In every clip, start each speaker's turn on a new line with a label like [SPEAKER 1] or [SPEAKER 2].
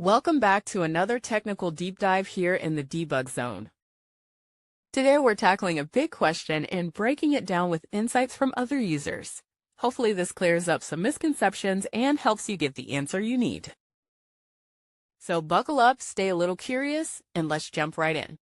[SPEAKER 1] Welcome back to another technical deep dive here in the debug zone. Today we're tackling a big question and breaking it down with insights from other users. Hopefully this clears up some misconceptions and helps you get the answer you need. So buckle up, stay a little curious, and let's jump right in.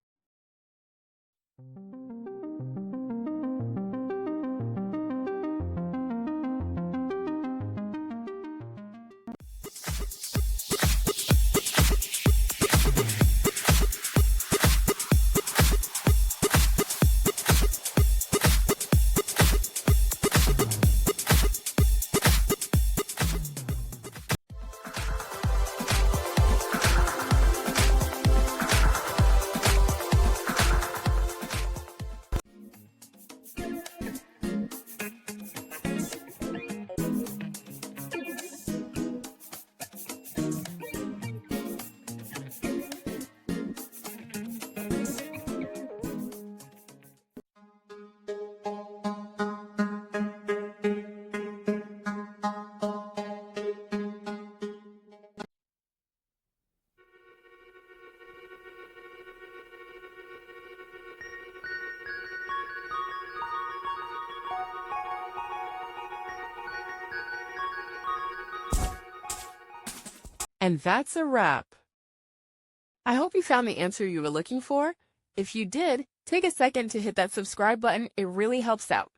[SPEAKER 1] And that's a wrap. I hope you found the answer you were looking for. If you did, take a second to hit that subscribe button. It really helps out.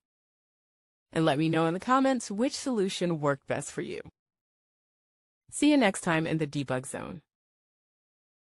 [SPEAKER 1] And let me know in the comments which solution worked best for you. See you next time in the debug zone.